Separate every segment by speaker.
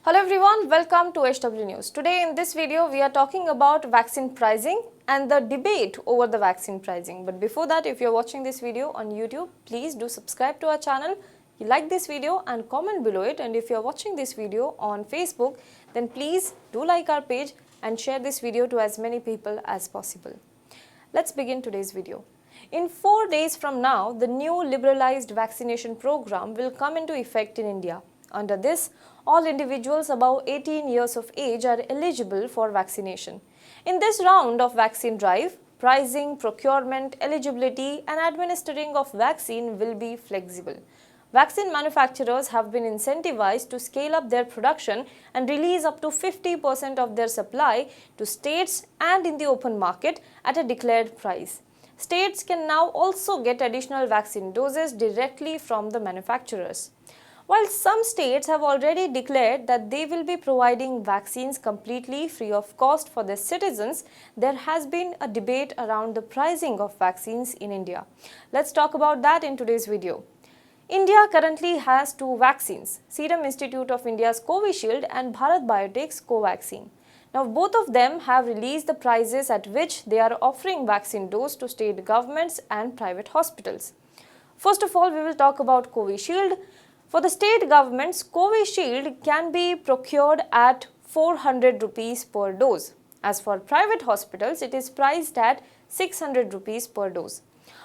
Speaker 1: Hello everyone, welcome to HW News. Today in this video we are talking about vaccine pricing and the debate over the vaccine pricing. But before that, if you are watching this video on YouTube, please do subscribe to our channel, you like this video and comment below it, and if you are watching this video on Facebook, then please do like our page and share this video to as many people as possible. Let's begin today's video. In 4 days from now, the new liberalized vaccination program will come into effect in India. Under this, all individuals above 18 years of age are eligible for vaccination. In this round of vaccine drive, pricing, procurement, eligibility and administering of vaccine will be flexible. Vaccine manufacturers have been incentivized to scale up their production and release up to 50% of their supply to states and in the open market at a declared price. States can now also get additional vaccine doses directly from the manufacturers. While some states have already declared that they will be providing vaccines completely free of cost for their citizens, there has been a debate around the pricing of vaccines in India. Let's talk about that in today's video. India currently has two vaccines, Serum Institute of India's Covishield and Bharat Biotech's Covaxin. Now, both of them have released the prices at which they are offering vaccine dose to state governments and private hospitals. First of all, we will talk about Covishield. For the state governments, Covishield can be procured at 400 rupees per dose. As for private hospitals, it is priced at 600 rupees per dose.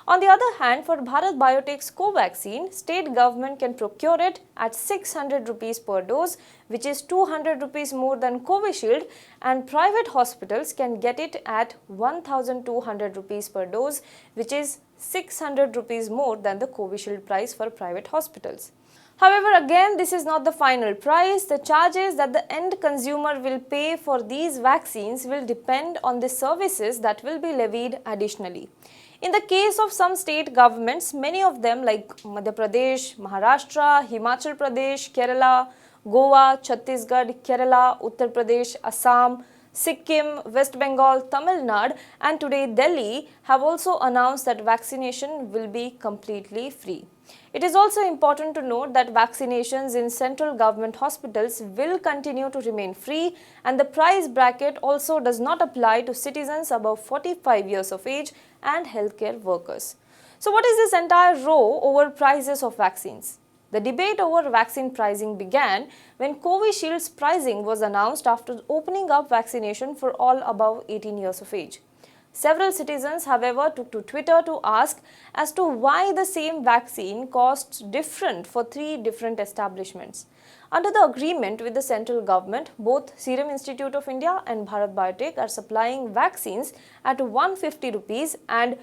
Speaker 1: On the other hand, for Bharat Biotech's Covaxin, state government can procure it at 600 rupees per dose, which is 200 rupees more than Covishield, and private hospitals can get it at 1200 rupees per dose, which is 600 rupees more than the Covishield price for private hospitals. However, again, this is not the final price. The charges that the end consumer will pay for these vaccines will depend on the services that will be levied additionally. In the case of some state governments, many of them like Madhya Pradesh, Maharashtra, Himachal Pradesh, Kerala, Goa, Chhattisgarh, Kerala, Uttar Pradesh, Assam, Sikkim, West Bengal, Tamil Nadu and today Delhi have also announced that vaccination will be completely free. It is also important to note that vaccinations in central government hospitals will continue to remain free, and the price bracket also does not apply to citizens above 45 years of age and healthcare workers. So what is this entire row over prices of vaccines? The debate over vaccine pricing began when Covishield's pricing was announced after opening up vaccination for all above 18 years of age. Several citizens, however, took to Twitter to ask as to why the same vaccine costs different for three different establishments. Under the agreement with the central government, both Serum Institute of India and Bharat Biotech are supplying vaccines at 150 rupees and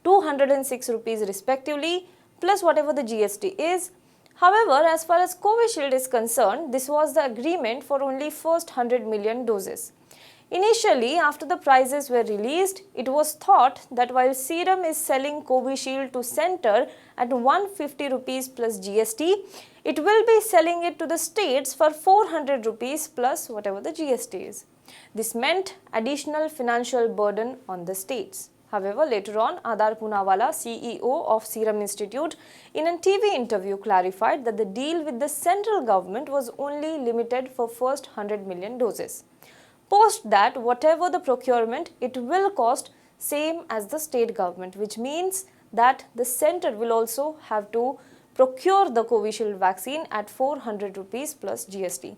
Speaker 1: 206 rupees respectively, plus whatever the GST is. However, as far as Covishield is concerned, this was the agreement for only first 100 million doses. Initially, after the prices were released, it was thought that while Serum is selling Covishield to center at 150 rupees plus GST, it will be selling it to the states for 400 rupees plus whatever the GST is. This meant additional financial burden on the states. However, later on, Adar Poonawalla, CEO of Serum Institute, in a TV interview clarified that the deal with the central government was only limited for first 100 million doses. Post that, whatever the procurement, it will cost same as the state government, which means that the center will also have to procure the Covishield vaccine at 400 rupees plus GST.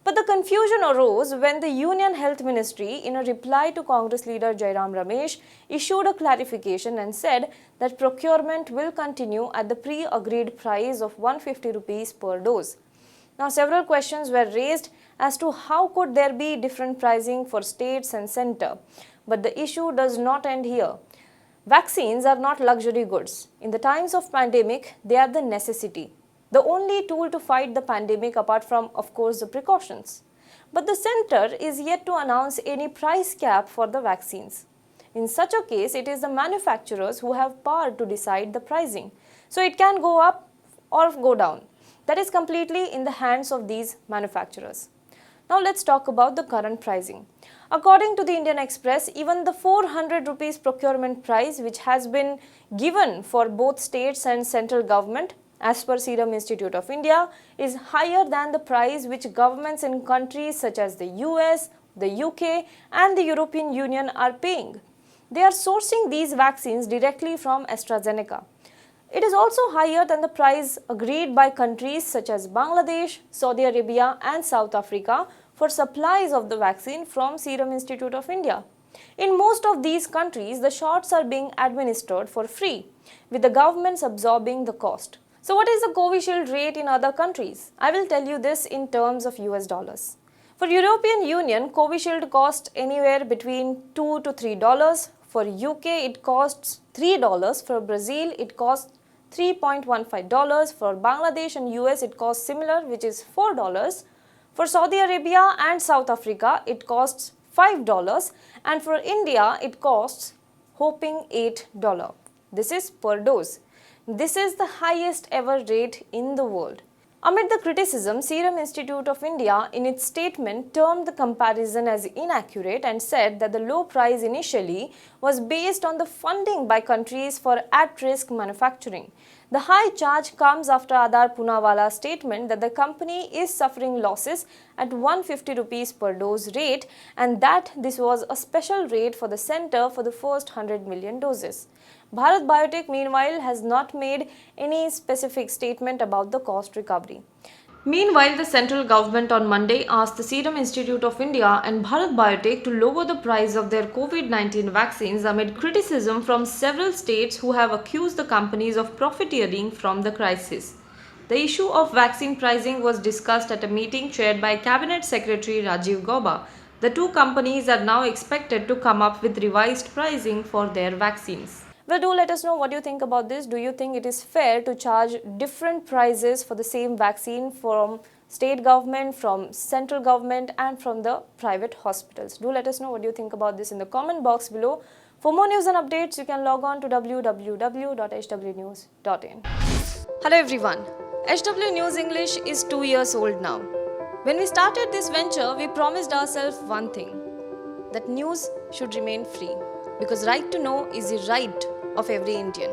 Speaker 1: But the confusion arose when the Union Health Ministry, in a reply to Congress leader Jairam Ramesh, issued a clarification and said that procurement will continue at the pre-agreed price of 150 rupees per dose. Now, several questions were raised as to how could there be different pricing for states and center. But the issue does not end here. Vaccines are not luxury goods. In the times of pandemic, they are the necessity. The only tool to fight the pandemic apart from, of course, the precautions. But the center is yet to announce any price cap for the vaccines. In such a case, it is the manufacturers who have power to decide the pricing. So it can go up or go down. That is completely in the hands of these manufacturers. Now let's talk about the current pricing. According to the Indian Express, even the 400 rupees procurement price which has been given for both states and central government as per Serum Institute of India, is higher than the price which governments in countries such as the US, the UK and the European Union are paying. They are sourcing these vaccines directly from AstraZeneca. It is also higher than the price agreed by countries such as Bangladesh, Saudi Arabia and South Africa for supplies of the vaccine from Serum Institute of India. In most of these countries, the shots are being administered for free, with the governments absorbing the cost. So what is the Covishield rate in other countries? I will tell you this in terms of US dollars. For European Union, Covishield costs anywhere between $2 to $3. For UK, it costs $3. For Brazil, it costs $3.15. For Bangladesh and US, it costs similar, which is $4. For Saudi Arabia and South Africa, it costs $5. And for India, it costs whopping $8. This is per dose. This is the highest ever rate in the world. Amid the criticism, Serum Institute of India in its statement termed the comparison as inaccurate and said that the low price initially was based on the funding by countries for at-risk manufacturing. The high charge comes after Adar Poonawala's statement that the company is suffering losses at 150 rupees per dose rate and that this was a special rate for the centre for the first 100 million doses. Bharat Biotech, meanwhile, has not made any specific statement about the cost recovery. Meanwhile, the central government on Monday asked the Serum Institute of India and Bharat Biotech to lower the price of their COVID-19 vaccines amid criticism from several states who have accused the companies of profiteering from the crisis. The issue of vaccine pricing was discussed at a meeting chaired by Cabinet Secretary Rajiv Gauba. The two companies are now expected to come up with revised pricing for their vaccines. Well, do let us know what you think about this. Do you think it is fair to charge different prices for the same vaccine from state government, from central government and from the private hospitals? Do let us know what you think about this in the comment box below. For more news and updates, you can log on to www.hwnews.in. Hello everyone. HW News English is 2 years old now. When we started this venture, we promised ourselves one thing, that news should remain free. Because right to know is the right of every Indian.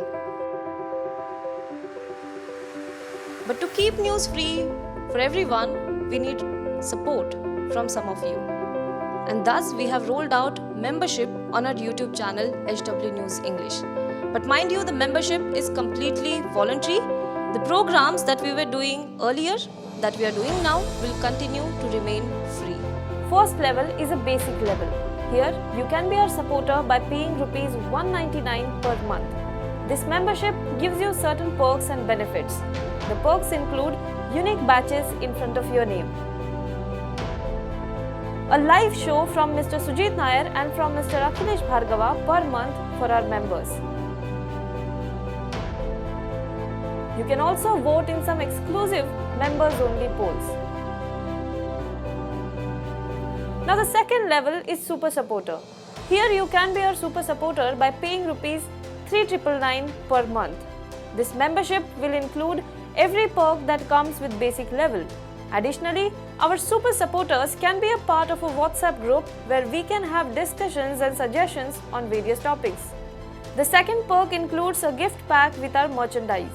Speaker 1: But to keep news free for everyone, we need support from some of you. And thus we have rolled out membership on our YouTube channel HW News English. But mind you, the membership is completely voluntary. The programs that we were doing earlier, that we are doing now, will continue to remain free. First level is a basic level. Here, you can be our supporter by paying Rs 199 per month. This membership gives you certain perks and benefits. The perks include unique badges in front of your name, a live show from Mr. Sujit Nair and from Mr. Akhilesh Bhargava per month for our members. You can also vote in some exclusive members-only polls. Now the second level is Super Supporter. Here you can be our Super Supporter by paying Rs 3,999 per month. This membership will include every perk that comes with basic level. Additionally, our Super Supporters can be a part of a WhatsApp group where we can have discussions and suggestions on various topics. The second perk includes a gift pack with our merchandise.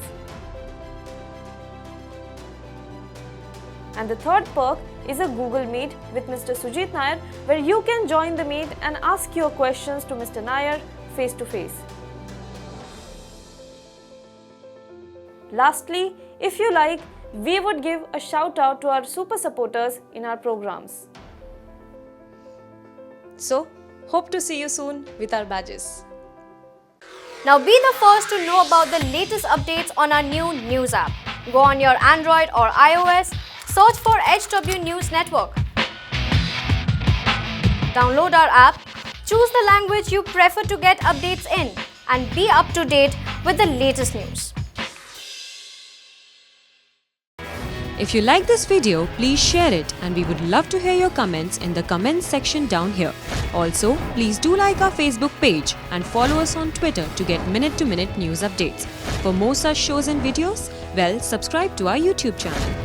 Speaker 1: And the third perk is a Google Meet with Mr. Sujit Nair, where you can join the meet and ask your questions to Mr. Nair face to face. Lastly, if you like, we would give a shout out to our super supporters in our programs. So, hope to see you soon with our badges.
Speaker 2: Now be the first to know about the latest updates on our new news app. Go on your Android or iOS, search for HW News Network. Download our app, choose the language you prefer to get updates in, and be up to date with the latest news.
Speaker 3: If you like this video, please share it and we would love to hear your comments in the comments section down here. Also, please do like our Facebook page and follow us on Twitter to get minute-to-minute news updates. For more such shows and videos, well, subscribe to our YouTube channel.